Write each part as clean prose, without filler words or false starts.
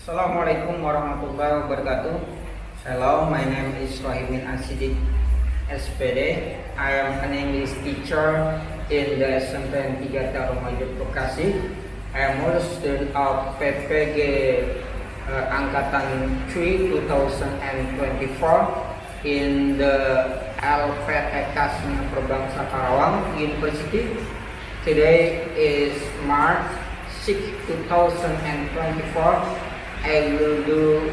Assalamualaikum warahmatullahi wabarakatuh. Hello, my name is Rohimin Asidik SPD. I am an English teacher in the SMP 3 Tarumajur Bekasi. I am also student of PPG Angkatan 3 2024 in the LPTK Perbangsa Karawang University. Today is March 6, 2024. I will do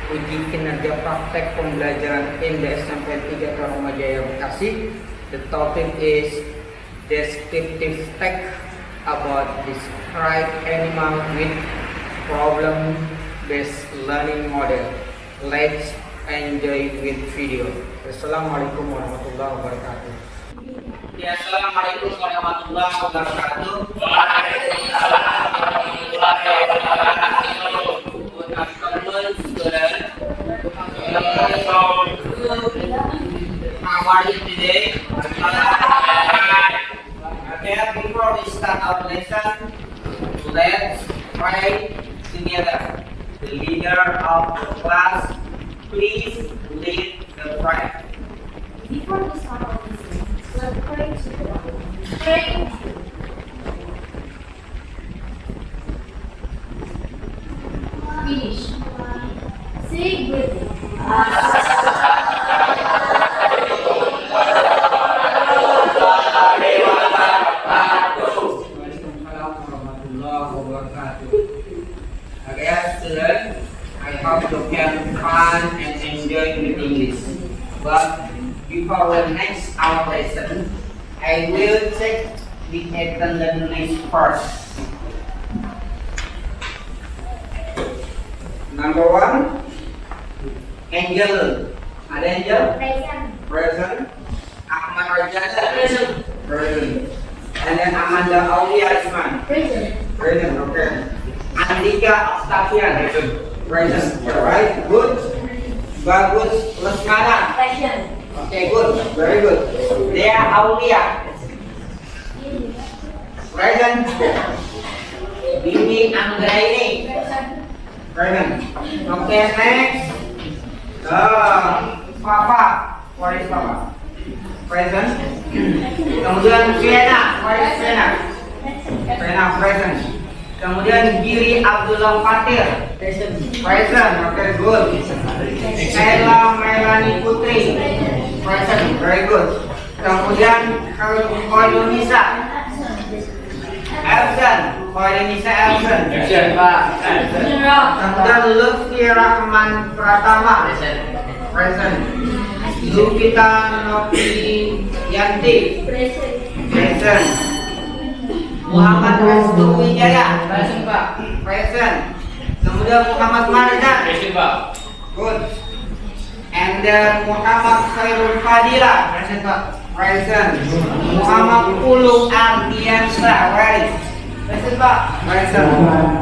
uji kinerja praktek pembelajaran in the SMP 3 Tarumajaya Bekasi. The topic is descriptive text about describe animal with problem-based learning model. Let's enjoy with video. Assalamualaikum warahmatullahi wabarakatuh. Ya, assalamualaikum warahmatullahi wabarakatuh. Waalaikumsalam warahmatullahi wabarakatuh. How are you today? Okay, before we start our lesson, let's pray together. The leader of the class, please lead the prayer. Before we start our lesson, let's pray together. Pray. Finish. Say breathing. Okay, students, I hope you can fun and enjoy with English. But before we next our lesson, I will check the attendance list first. Number 1, Angel. Ada Angel? Present. Present. Ahmad Rajana? Present. Present. And then Amanda Aulia Isman? Present. Present, okay. Andika Octavian? Present. Alright, good. Bagus Lesmana? Present. Okay, good. Very good. Dea Aulia? Present. Bimi Anggraini? Present. Okay, next. Papa. Where is Papa? Present. Kemudian Fiena. Where is Fiena? Fiena present. Kemudian Giri Abdullah Fatir. Present. Present. Okay, good. Ella Melani Putri. Present. Very good. Kemudian Koyunisa. Absent. Koyunisa absent. Present, Pak. Kemudian Lutfi Rahman Pratama. Present. Lupita Novi Yanti. Present. Muhammad Restu Wijaya. Present, Pak. Present. Kemudian Muhammad Marjan. Present, Pak. Good. And then Muhammad Khairul Fadila. Present, Pak. Present. Muhammad Ulu Ardiansa. Right. Present, Pak. Present.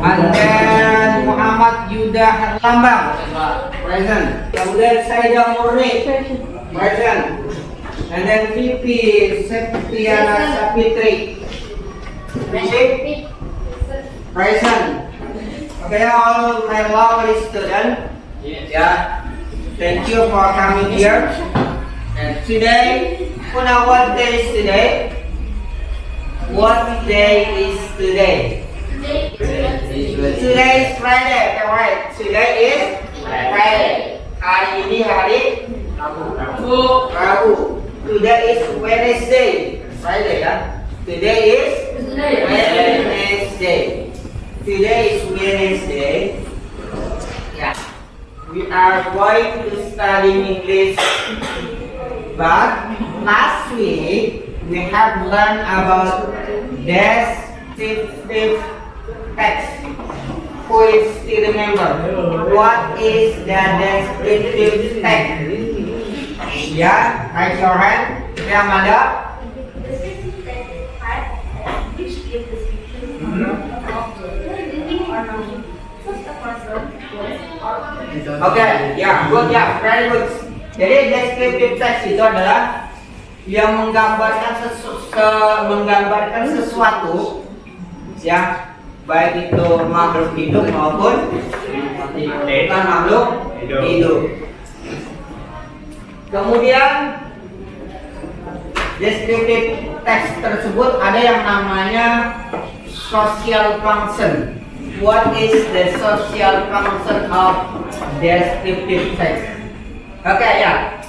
And then Muhammad Yuda Herlambang. Present, Pak. Present. Kemudian Saida Murni. Present. And then Vivi Septiana Sapitri. Present. Okay, all my lovely students. Yes. Yeah. Thank you for coming here. And today, what day is today? What day is today? Today is Friday, alright. Today is Friday. Hari ini hari Rabu. Today is Wednesday. Friday, ya. Today is Wednesday. Today is Wednesday. Yeah. We are going to study English. But last week we have learned about descriptive text. Who is still remember? What is the descriptive text? Yeah, raise your hand. Yeah, Amanda. Descriptive text is part which gives description of the living or nothing. First, the person, place, or Okay, yeah, good, yeah, very good. Jadi descriptive text itu adalah yang menggambarkan sesuatu, ya, baik itu makhluk hidup maupun bukan makhluk hidup. Kemudian descriptive text tersebut ada yang namanya social function. What is the social function of descriptive text? Oke ya.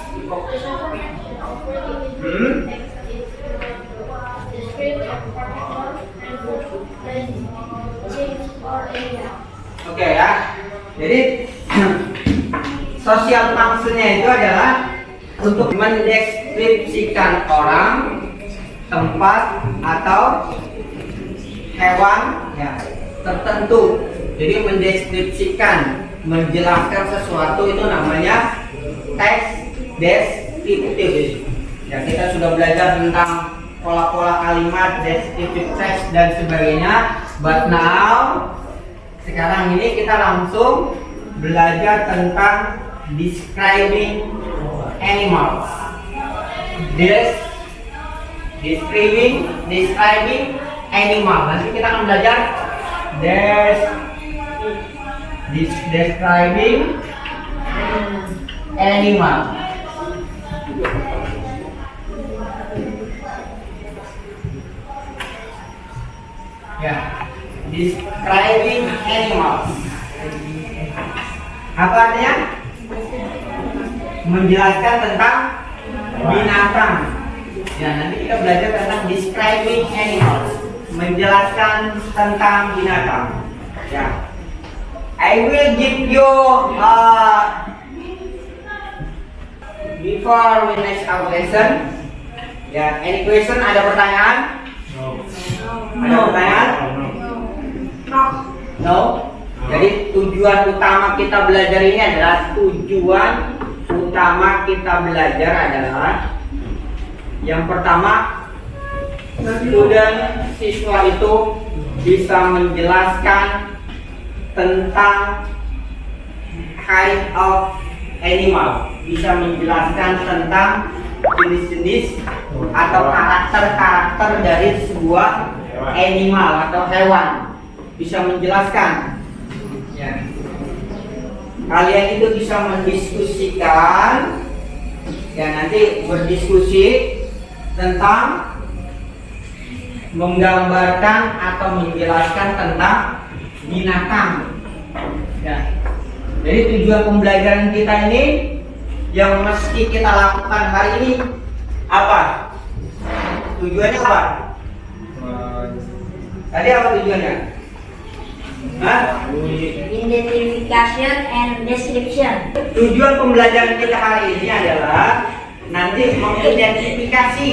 Oke ya. Jadi social function-nya itu adalah untuk mendeskripsikan orang, tempat atau hewan ya tertentu. Jadi mendeskripsikan, menjelaskan sesuatu itu namanya teks deskriptif. Ya, kita sudah belajar tentang pola-pola kalimat, descriptive text dan sebagainya. But now sekarang ini kita langsung belajar tentang describing animals. Describing animal. Nanti kita akan belajar describing animal. Ya, describing animals. Apa artinya? Menjelaskan tentang binatang. Ya, nanti kita belajar tentang describing animals, menjelaskan tentang binatang. Ya, I will give you before we next our lesson. Ya, any question? Ada pertanyaan? Ada pertanyaan? No. Jadi tujuan utama kita belajar ini adalah yang pertama, student siswa itu bisa menjelaskan tentang kind of animal, bisa menjelaskan tentang jenis-jenis atau karakter-karakter dari sebuah animal atau hewan, bisa menjelaskan. Ya. Kalian itu bisa mendiskusikan, ya nanti berdiskusi tentang menggambarkan atau menjelaskan tentang binatang. Ya. Jadi tujuan pembelajaran kita ini yang mesti kita lakukan hari ini apa? Tujuannya apa? Tadi apa tujuannya? Identification and description. Tujuan pembelajaran kita hari ini adalah nanti mengidentifikasi,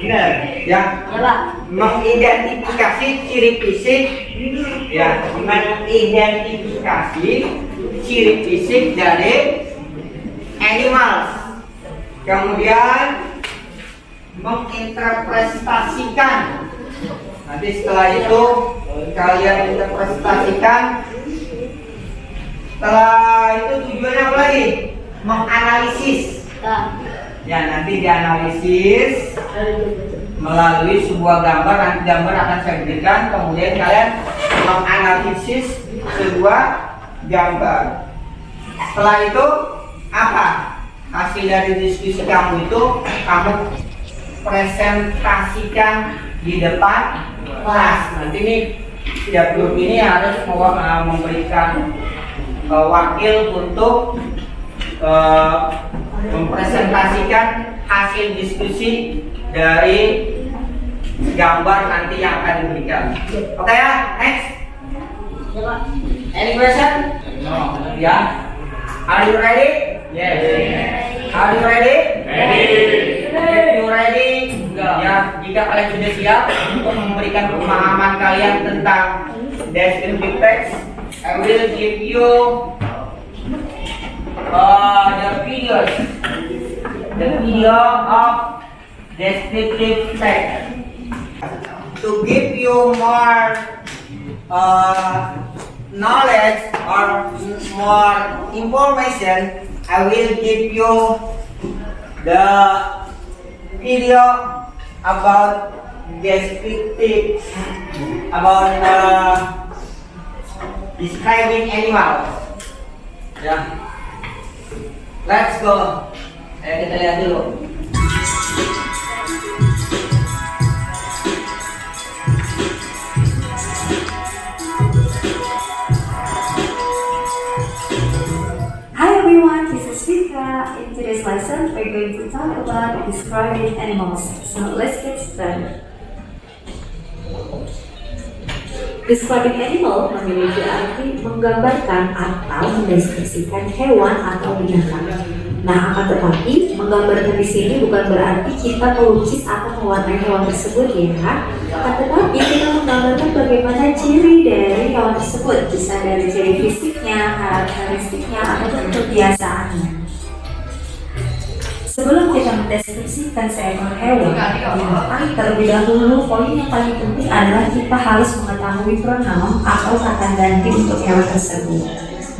benar ya? Ya Pak. Mengidentifikasi ciri fisik, ya, mengidentifikasi ciri fisik dari animals. Kemudian menginterpretasikan. Nanti setelah itu kalian interpretasikan. Setelah itu tujuannya apa lagi? Menganalisis. Ya, nanti dianalisis melalui sebuah gambar. Nanti gambar akan saya berikan. Kemudian kalian menganalisis sebuah gambar. Setelah itu apa? Hasil dari diskusi kamu itu kamu presentasikan di depan kelas. Nanti nih setiap grup ini harus memberikan wakil untuk mempresentasikan hasil diskusi dari gambar nanti yang akan diberikan. Oke ya, next. Any question? No. Ya. Are you ready? Yes. Are you ready? Ready. If you ready, ya, jika kalian sudah siap untuk memberikan pemahaman kalian tentang descriptive text, I will give you the video of descriptive text. To give you more knowledge or more information, I will give you the video about descriptive, about describing animals. Ya, let's go. Ayo kita lihat dulu. Hi everyone, this is Vika. In today's lesson, we're going to talk about describing animals. So let's get started. Describing animal memiliki arti menggambarkan atau mendeskripsikan hewan atau binatang. Nah, akan tetapi menggambarkan di sini bukan berarti kita melukis atau mewarnai hewan tersebut ya. Akan tetapi kita menggambarkan bagaimana ciri dari hewan tersebut, bisa dari ciri fisiknya, karakteristiknya, ataupun kebiasaannya. Sebelum kita mendeskripsikan seekor hewan, terlebih dahulu poin yang paling penting adalah kita harus mengetahui pronoun atau kata ganti untuk hewan tersebut.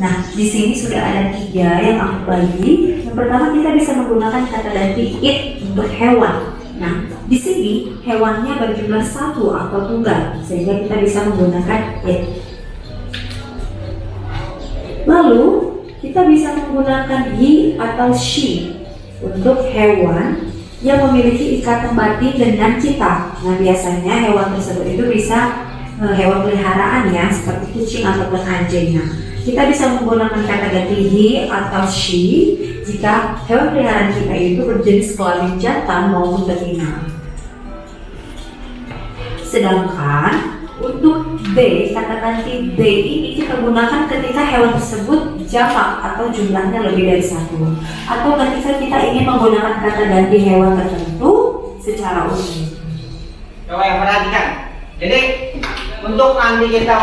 Nah, di sini sudah ada 3 yang aku bagi. Yang pertama kita bisa menggunakan kata ganti it untuk hewan. Nah, di sini hewannya berjumlah 1 atau tunggal, sehingga kita bisa menggunakan it. Lalu kita bisa menggunakan he atau she untuk hewan yang memiliki ikatan batin dengan kita. Nah, biasanya hewan tersebut itu bisa hewan peliharaan ya, seperti kucing ataupun anjing. Nah, kita bisa menggunakan kata ganti he atau she jika hewan peliharaan kita itu berjenis kelamin jantan maupun betina. Sedangkan untuk B, kata ganti B ini kita gunakan ketika hewan tersebut jamak atau jumlahnya lebih dari 1, atau ketika kita ingin menggunakan kata ganti hewan tertentu secara umum. Coba yang perhatikan. Jadi untuk nanti kita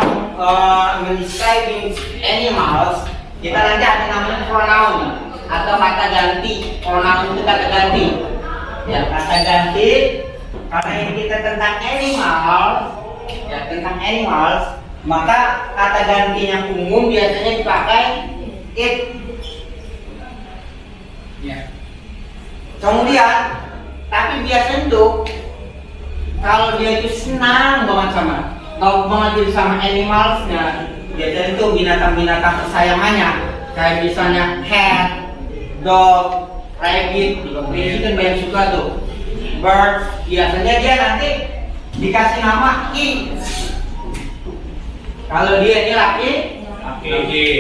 mendescribing animals, kita nanti ada namanya pronoun atau kata ganti. Pronoun itu kata ganti. Ya, kata ganti karena ini kita tentang animals. Ya, tentang animals, maka kata ganti yang umum biasanya dipakai it. Ya. Kemudian, tapi biasanya tuh kalau dia itu senang banget sama animalsnya, biasanya itu binatang-binatang kesayangannya, kayak misalnya cat, dog, rabbit, ini kan banyak suka tuh. Bird, biasanya dia nanti dikasih nama i. Kalau dia ini laki,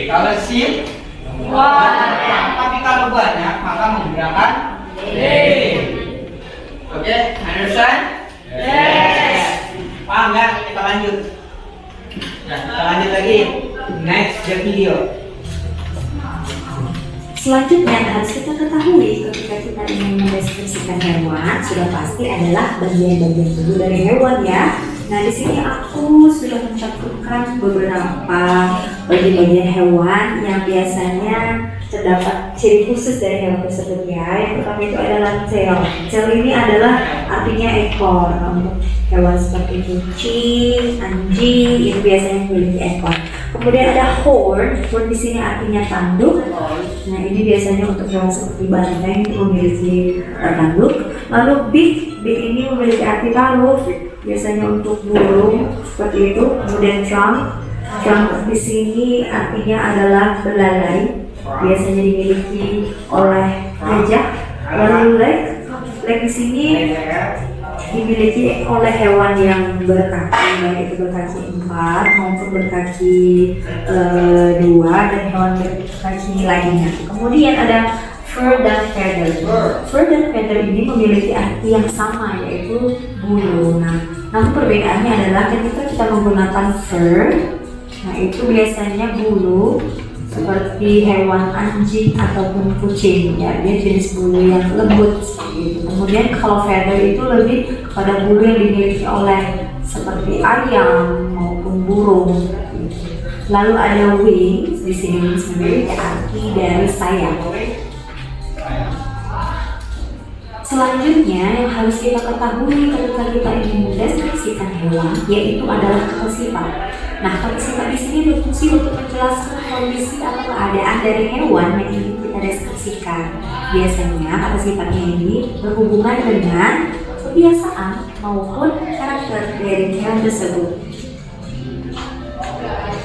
kalau sheep, tapi kalau banyak maka menggunakan they. Oke, understand? Yes. Paham ya? Kita lanjut. Nah, kita lanjut lagi. Next the video. Selanjutnya yang harus kita ketahui ketika kita ingin mendeskripsikan hewan sudah pasti adalah bagian-bagian tubuh dari hewan ya. Nah, di sini aku sudah mencantumkan beberapa bagian-bagian hewan yang biasanya terdapat ciri khusus dari hewan tersebut ya. Yang pertama itu adalah tail. Tail ini adalah artinya ekor. Untuk hewan seperti kucing, anjing itu biasanya memiliki ekor. Kemudian ada horn. Horn di sini artinya tanduk. Nah, ini biasanya untuk hewan seperti banteng itu memiliki tanduk. Lalu beak ini memiliki arti paruh. Biasanya untuk burung seperti itu. Kemudian trunk di sini artinya adalah belalai. Biasanya dimiliki oleh gajah. Lalu leg di sini dimiliki oleh hewan yang berkaki, baik itu berkaki 4 maupun berkaki 2 dan hewan berkaki lainnya. Kemudian ada fur dan feather. Fur dan feather ini memiliki arti yang sama, yaitu bulu. Nah, namun perbedaannya adalah ketika kita menggunakan fur, nah itu biasanya bulu seperti hewan anjing ataupun kucing ya, dia jenis bulu yang lembut seperti itu. Kemudian kalau feather itu lebih kepada bulu yang dimiliki oleh seperti ayam maupun burung. Lalu ada wings, di sini wings memiliki arti dari sayap. Selanjutnya yang harus kita ketahui ketika kita ingin mendeskripsikan hewan yaitu adalah kata sifat. Nah, kata sifat di sini berfungsi untuk menjelaskan kondisi atau keadaan dari hewan yang ingin kita deskripsikan. Biasanya kata sifatnya ini berhubungan dengan kebiasaan maupun karakter dari hewan tersebut.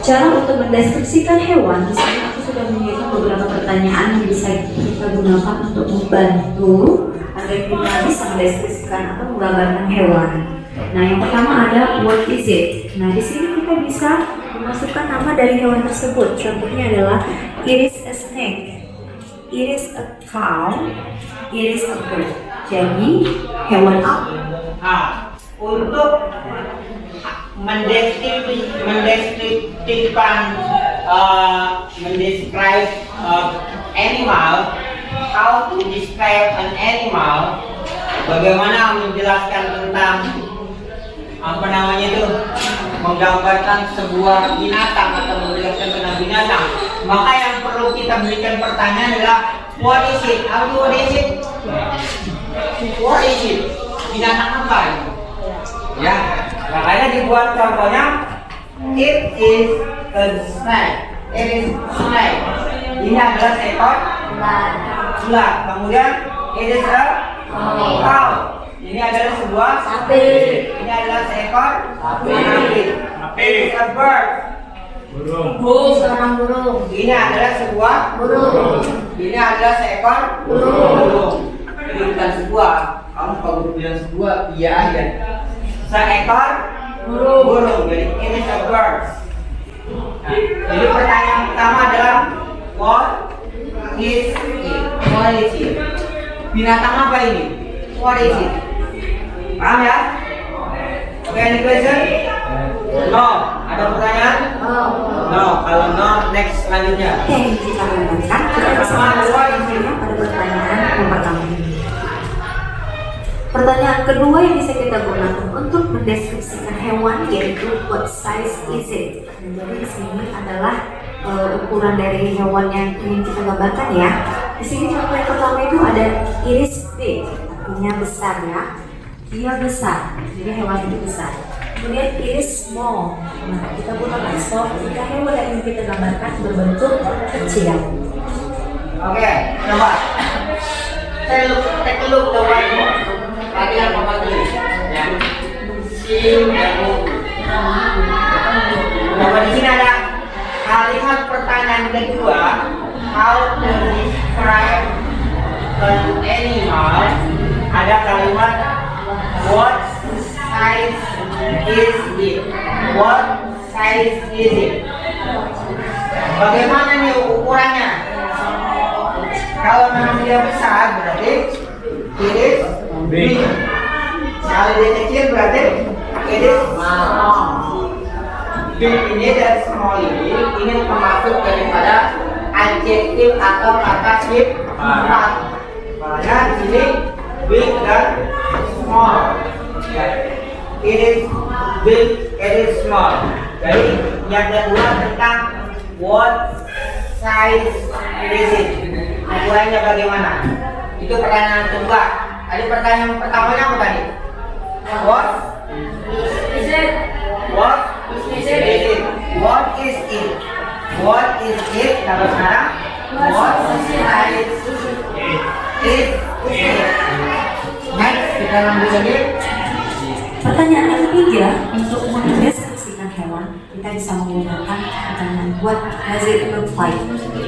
Cara untuk mendeskripsikan hewan, di sini aku sudah menyediakan beberapa pertanyaan yang bisa kita gunakan untuk membantu agar kita bisa mendeskripsikan atau menggambarkan hewan. Nah, yang pertama ada what is it. Nah, di sini kita bisa memasukkan nama dari hewan tersebut. Contohnya adalah it is a snake, it is a cow, it is a bird. Jadi hewan apa? Nah, untuk mendescribe animal, how to describe an animal, bagaimana menjelaskan tentang apa namanya itu, menggambarkan sebuah binatang atau menjelaskan tentang binatang, maka yang perlu kita berikan pertanyaan adalah what is it? What is it? What is it? Binatang apa ini? Ya, makanya dibuat contohnya, it is a snake. It is snake. Ini adalah seekor ular. Kemudian it is a cow. Ini adalah sebuah sapi. Ini adalah seekor sapi. It is a bird. Burung. Ini adalah sebuah burung. Ini adalah seekor burung. Jadi bukan sebuah. Kamu kalau bilang sebuah, iya aja. Seekor burung. Jadi ini is a bird. Nah, jadi pertanyaan pertama adalah what is it? What is it? Binatang apa ini? What is it? Paham ya? Okay, any question? No. Ada pertanyaan? No. Kalau no, next selanjutnya. Oke, kita lanjutkan. Kita bisa masuk pada pertanyaan yang pertama. Pertanyaan kedua yang bisa kita gunakan untuk mendeskripsikan hewan yaitu what size is it? Jadi di sini adalah ukuran dari hewan yang ingin kita gambarkan ya. Di sini contoh yang pertama itu ada it is big, artinya besar ya. Dia besar, jadi hewan itu besar. Kemudian it is small. Nah, kita gunakan small jika hewan yang ingin kita gambarkan berbentuk kecil. Oke, coba. Take a look the whiteboard. Perhatikan Bapak tulis. Ya. Coba di sini ada kalimat pertanyaan kedua. How to describe an animal? Ada kalimat what size is it? What size is it? Bagaimana nih ukurannya? Kalau memang dia besar berarti it is big. Kalau dia kecil berarti it is small. Big ini dan small ini termasuk daripada adjektif atau kata sifat. Makanya di sini big dan small. It is big, it is small. Jadi yang kedua tentang what size is it? Ukurannya bagaimana? Itu pertanyaan kedua. Tadi pertanyaan pertamanya apa tadi? What is it? What is it? What is it? What is it? Kalau sekarang what size is it? Next kita lanjut lagi. Pertanyaan yang ketiga, untuk mendeskripsikan hewan, kita bisa menggunakan pertanyaan what does it look like.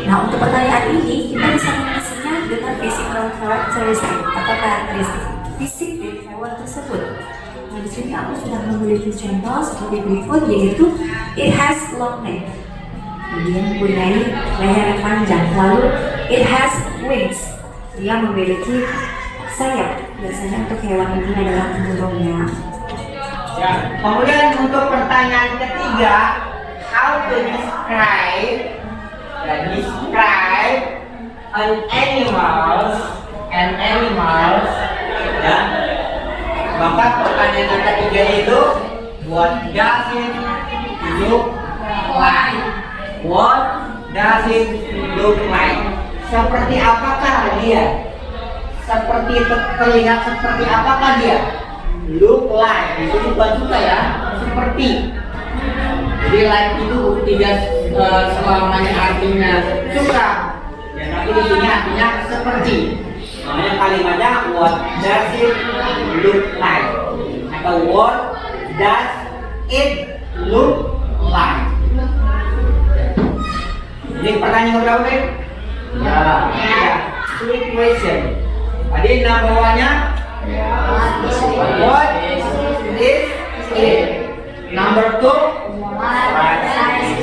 Nah, untuk pertanyaan ini, kita bisa mengisinya dengan physical characteristic atau karakteristik fisik dari hewan tersebut. Nah, di sini aku sudah memiliki contoh seperti berikut, yaitu it has long neck. Dia mempunyai leher yang panjang. Lalu it has wings. Dia memiliki sayap. Biasanya untuk hewan ini adalah burungnya. Ya. Kemudian untuk pertanyaan ketiga, how to describe an animal, ya. Maka pertanyaan yang ketiga itu what does it look like? What does it look like? Seperti apakah dia? Seperti terlihat seperti apakah dia? Look like itu bukan suka ya, seperti. Jadi like itu tidak selamanya artinya suka. Ya, tapi di sini artinya seperti. Namanya kalimatnya what does it look like? Atau what does it look like? Jadi pertanyaan berapa nih? Ya. Three question. Tadi number one-nya what is it? Number two what size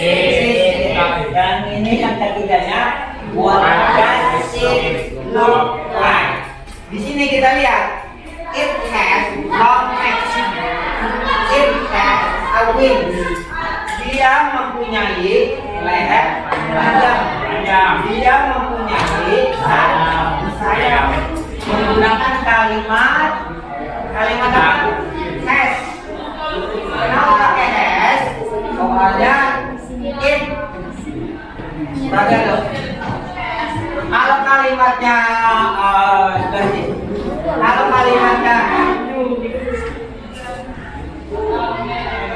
is it? Dan ini yang ketiganya what does it look like? Di sini kita lihat it has long legs. It has a wings. Dia mempunyai leher panjang. Dia mempunyai sayap. Menggunakan kalimat apa? Has. Kenapa pakai has? Soalnya it. Bagian loh. Kalau kalimatnya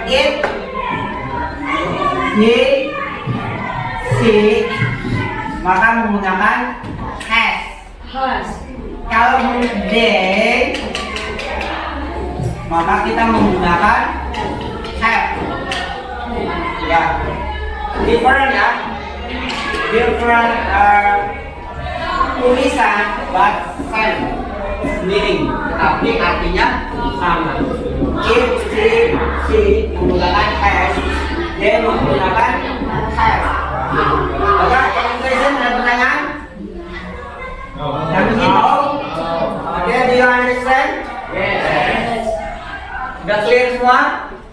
it, he, she, maka menggunakan has. Kalau they, maka kita menggunakan have. Ya, different ya, different tulisan, but same meaning, tapi artinya sama. If, she menggunakan has, they menggunakan have. Oke, communication ada pertanyaan? Yang begini? Oke, do you understand? Yes. Udah clear semua?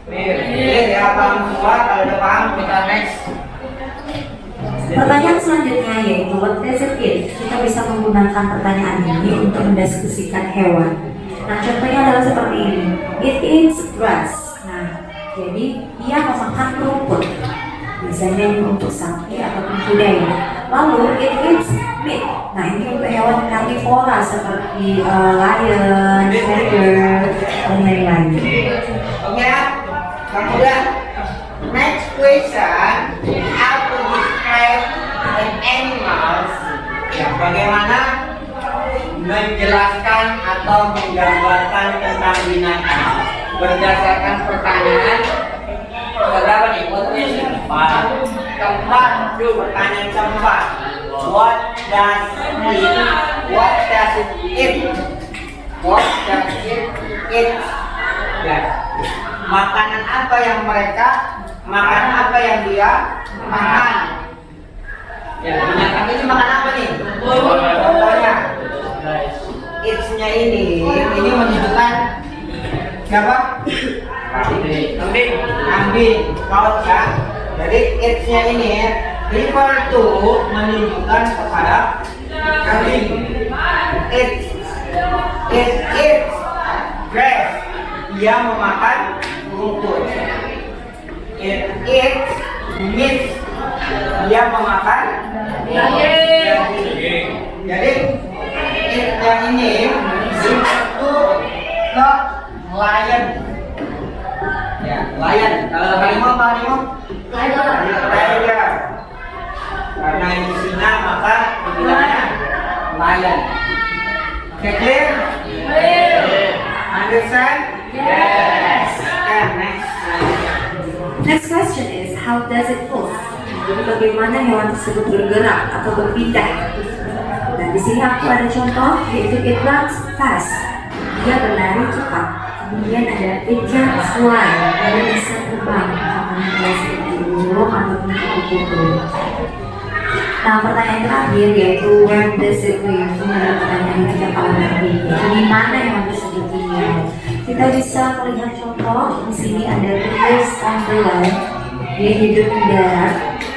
Clear ya, paham semua. Kalau udah paham, kita next. Pertanyaan selanjutnya yaitu what does it eat? Kita bisa menggunakan pertanyaan ini untuk mendiskusikan hewan. Nah, contohnya adalah seperti ini. It eats grass. Nah, jadi ia memakan rumput. Biasanya ini untuk sapi ataupun kuda ya. Lalu it eats meat. Nah, ini untuk hewan karnivora seperti lion, tiger, dan lain-lain. Oke, kemudian next question, how to describe an animals? Ya, bagaimana menjelaskan atau menggambarkan tentang binatang berdasarkan pertanyaan berapa nih? Keempat, pertanyaan keempat. What does it? What does it eat? What does it eat? Ya. Makanan apa yang mereka makan? Apa yang dia makan? Ya, binatang ini makan apa nih? Contohnya, it's-nya ini menunjukkan siapa? Kambing, kaut ya. Jadi it's-nya ini refer to menunjukkan kepada kambing. It's grass. Dia memakan rumput. It eats meat. Dia memakan daging. Jadi yang ini itu ke lion. Ya, lion. Kalau harimau apa harimau? Tiger. Karena ini singa maka dibilangnya lion. Oke, clear? Understand? Yes. And Next question is how does it move? Jadi bagaimana hewan tersebut bergerak atau berpindah? Nah, di sini aku ada contoh yaitu it runs fast. Dia berlari cepat. Kemudian ada it can fly. Dia bisa terbang. Contohnya seperti burung ataupun kupu-kupu. Nah, pertanyaan terakhir yaitu where does it live? Ini adalah pertanyaan yang kita paling penting. Di mana hewan tersebut tinggal? Kita bisa melihat contoh di sini ada it lives on the land. Dia hidup di darat.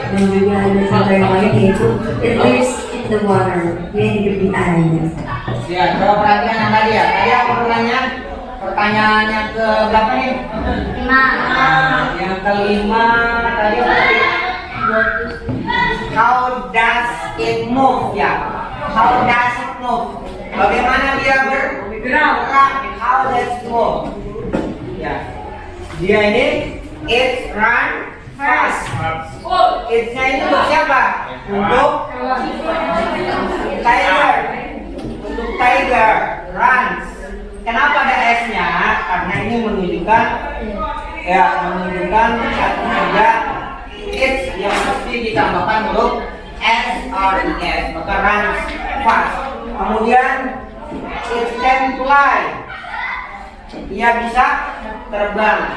Dan juga ada contoh yang lain yaitu it lives in the water. Dia hidup di air. ya, coba perhatikan yang tadi ya. Tadi aku bertanya pertanyaan yang ke berapa nih? 5. Nah, yang kelima tadi apa tadi? How does it move ya? How does it move? Bagaimana dia bergerak? How does it move? Ya, dia ini it run fast. It's-nya ini untuk siapa? Untuk tiger. Untuk tiger runs. Kenapa ada S-nya? Karena ini menunjukkan Ya, menunjukkan satu saja it's yang mesti ditambahkan huruf S or ES, maka runs fast. Kemudian it can fly, ia bisa terbang.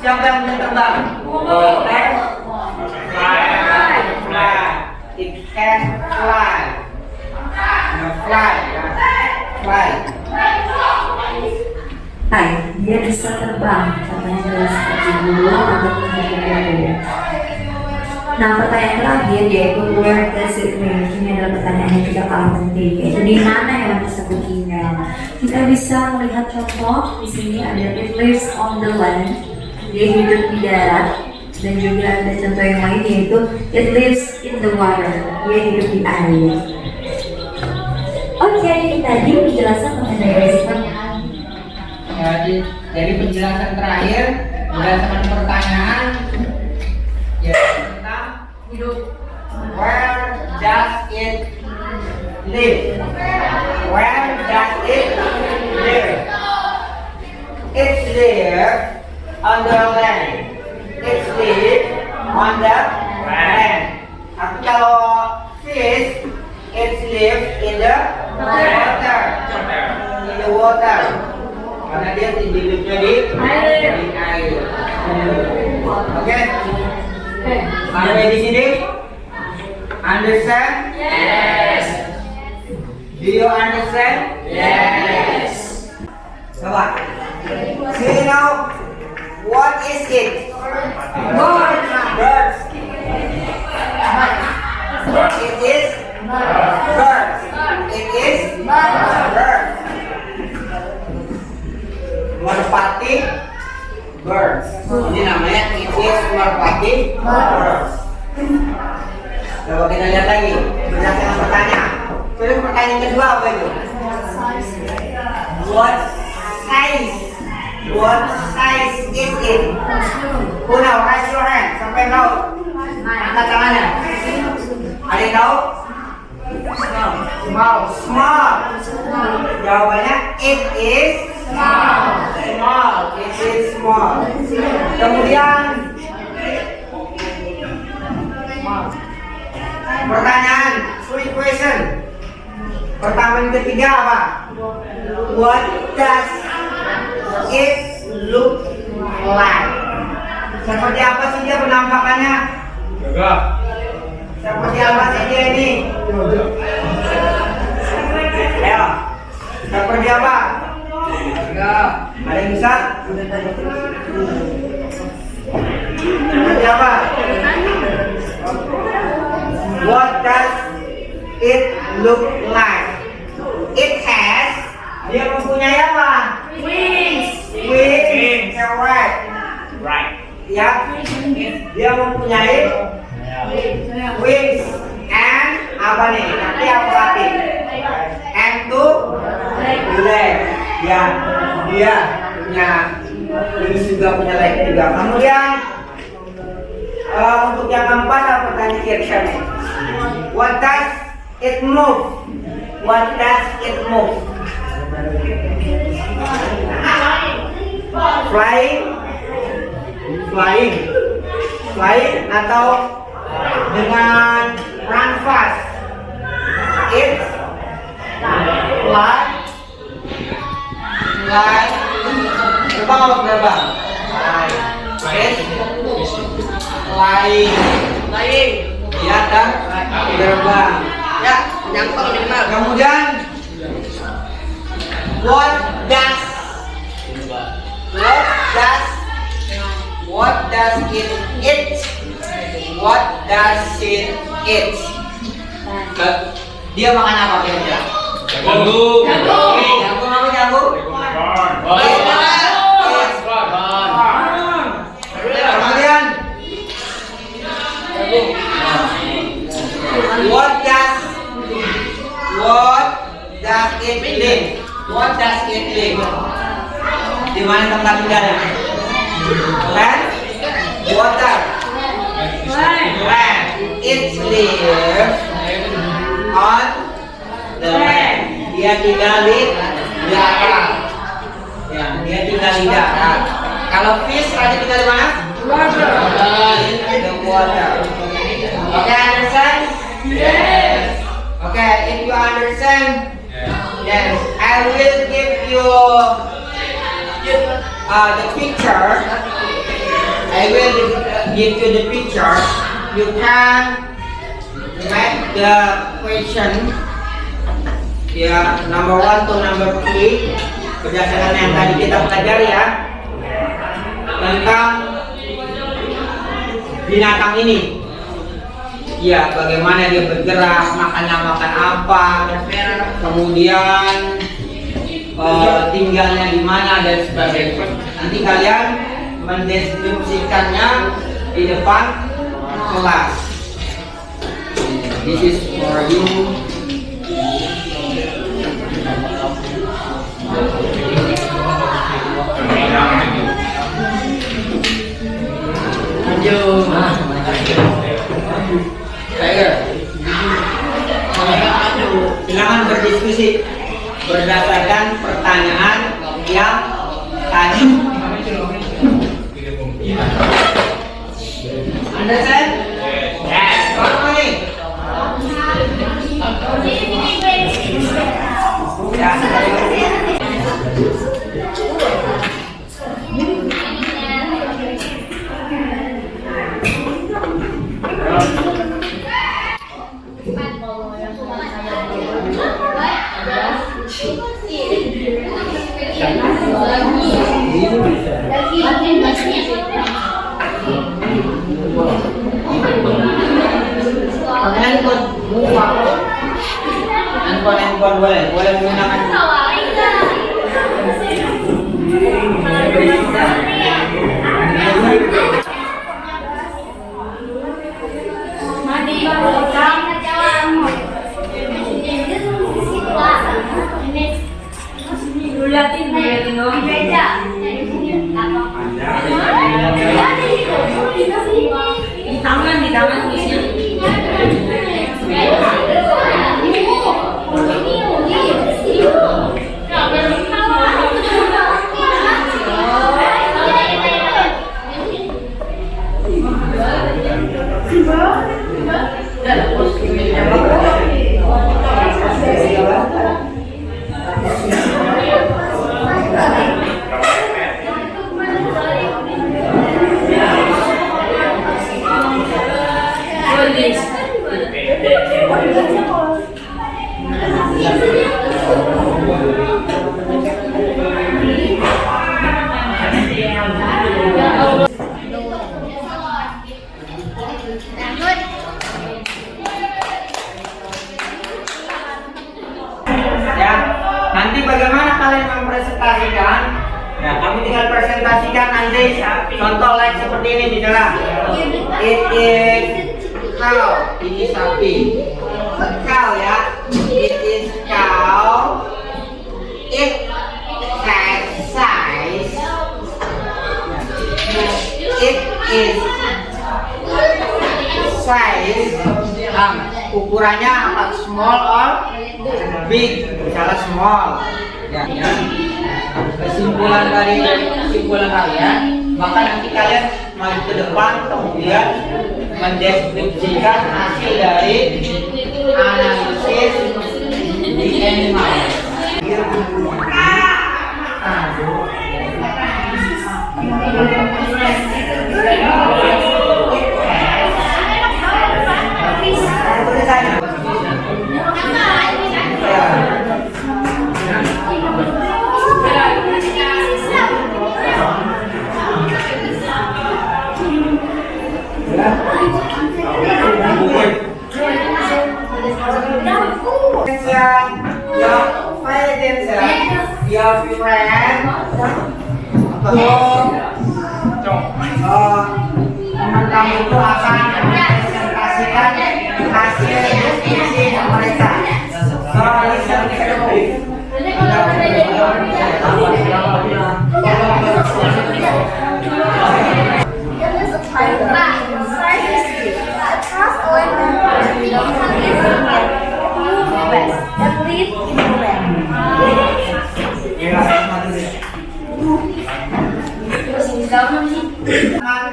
Siapa yang bisa terbang? Fly. It can fly. Fly. Fly. Hai, dia bisa terbang. Contohnya adalah seperti burung ataupun kupu-kupu. Nah, pertanyaan terakhir yaitu where does it live? Ini adalah pertanyaan yang tidak kalah penting, yaitu di mana yang tersebut tinggal. Kita bisa melihat contoh di sini ada it lives on the land, dia hidup di darat, dan juga ada contoh yang lain yaitu it lives in the water, dia hidup di air. Oke, ini tadi penjelasan mengenai respon. Jadi penjelasan terakhir berdasarkan pertanyaan ya tentang hidup. Where does it live? Where does it live? It lives on the land. It lives on the land. Tapi kalau fish, it lives in the water. In the water. Karena dia hidupnya di air. Oke? Sampai di sini? Understand? Yes. Do you understand? Yes. Coba. See now, what is it? Birds. It is birds. It is birds. Merpati birds. Ini namanya it is merpati birds. Coba kita lihat lagi berdasarkan pertanyaan. Terus pertanyaan kedua apa itu? What size? What size is it? Who know? Raise your hand. Sampai tahu. Angkat tangannya. Ada yang tahu? Small. Small. Jawabannya it is small. Small. It is small. Kemudian pertanyaan, three question. Pertanyaan ketiga apa? What does it look like? Seperti apa sih dia penampakannya? Seperti apa sih dia ini? Ayo, seperti apa? Ada yang bisa? Seperti apa? What does it look like? It has. Dia mempunyai apa? Wings. Wings. Correct. Right. Ya. Dia mempunyai wings and apa nih? Nanti apa lagi? And two leg. Ya. Dia punya wings juga, punya leg juga. Kemudian untuk yang keempat apa pertanyaan kira-kira? What does it move? What does it move? Flying? Flying? Flying atau dengan run fast? It fly? Fly? Terbang atau terbang? It flying? Flying? Ya kan? Terbang. Ya, nyangkut minimal. Kemudian what does it eat? What does it eat? Dia makan apa kira-kira? Jagung. Jagung apa jagung? Kemudian what does it live? What does it live? Di mana tempat tinggalnya? Land, water, land. It lives on the land. Dia tinggal di darat. Ya, dia tinggal di darat. Kalau fish tadi kita di mana? In the water. Okay, understand? Yes. Okay, if you understand, yes, I will give you the picture. I will give you the picture. You can make the question. Ya, number 1 to number 3 berdasarkan yang tadi kita pelajari ya, tentang binatang ini. Ya, bagaimana dia bergerak, makannya makan apa, kemudian tinggalnya di mana dan sebagainya. Nanti kalian mendeskripsikannya di depan kelas. This is for you. Silakan berdiskusi berdasarkan pertanyaan yang tadi. Understand? Yes. What money? Handphone boleh menggunakan. Di tangan tulisnya. Ya, nanti bagaimana kalian mempresentasikan? Ya, kamu tinggal presentasikan nanti contoh like seperti ini di dalam. It is cow, ini sapi. Cow ya, it is cow. It has size. It is size. Ukurannya apa? Small or big? Misalnya small. Ya. Kesimpulan kalian, maka nanti kalian maju ke depan kemudian mendeskripsikan hasil dari analisis di animal. Your friend, teman kamu itu akan mempresentasikan hasil diskusi mereka. So listen carefully.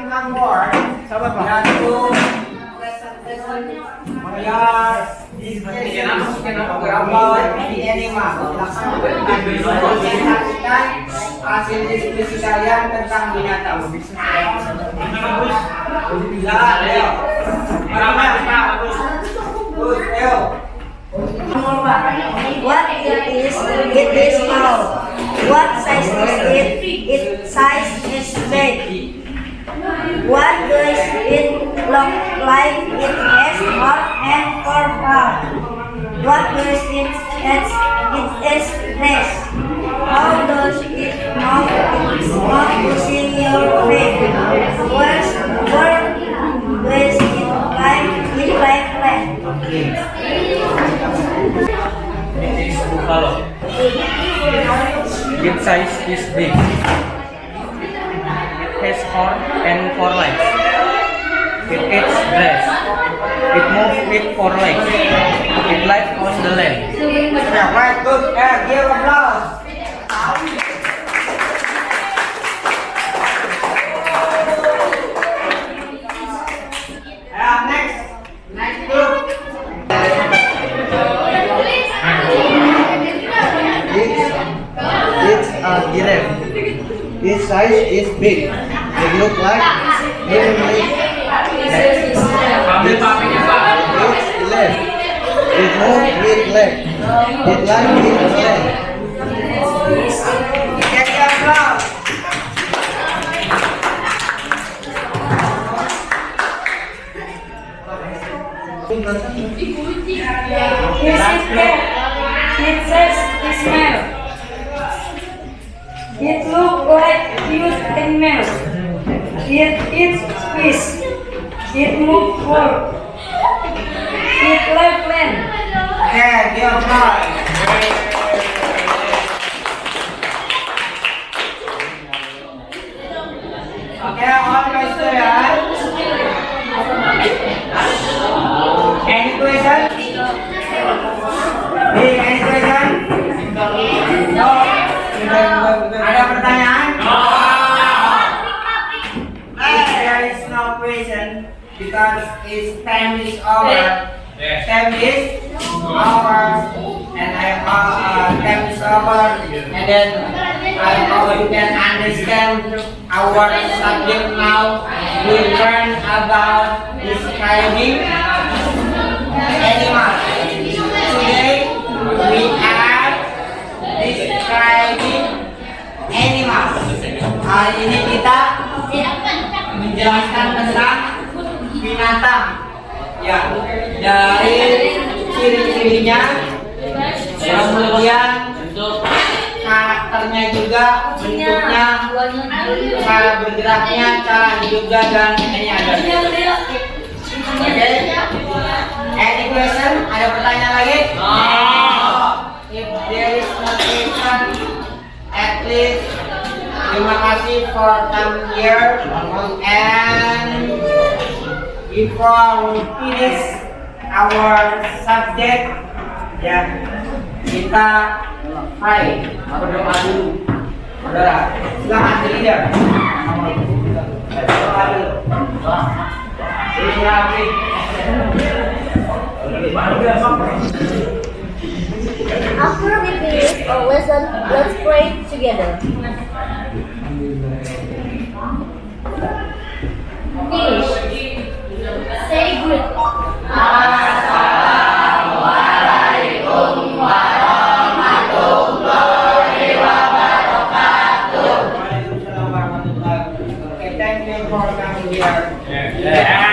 ang word, Sabar we Pak. have to presentation about the animal. Presentasikan hasil diskusi kalian tentang binatang. Jalan, ayo. Terus, ayo. What it is small. What size is it? Its size is big. What does it look like? It has heart and four paws. What does it has? It is nest. How does it move? It's not pushing your feet. Where does it live? It live land. It is buffalo. Its size is big. It has horn and four legs. It eats grass. It moves with four legs. It lives on the land. Yeah, right, good. Give applause. Next group. It's a giraffe. Its size is big. It look like human Ambil papinya Pak. Its leg. It moves with leg. It lies with leg. Give applause. It says smell. It looks like huge animal. It eats fish. It moves forward. It lives land. Yeah, give applause. Okay, all guys there. Any question? Any question? No. Ada pertanyaan? There is no question because its time is over. Yes. Time is over, and time is over, and then I hope you can understand our subject now. We learn about describing animals. Today we are describing animals. Hari ini kita menjelaskan tentang binatang. Ya, dari ciri-cirinya, kemudian karakternya juga, bentuknya, cara bergeraknya, cara hidupnya, dan ini ada. Oke? Any question? Ada pertanyaan lagi? If there is no question, at least terima kasih for coming here, and before we finish our subject, ya kita pray, berdoa dulu. Saudara, silakan leader. Berdoa dulu. After we finish our lesson, let's pray together. Finish. Say good. Okay, thank you for coming here. Yeah.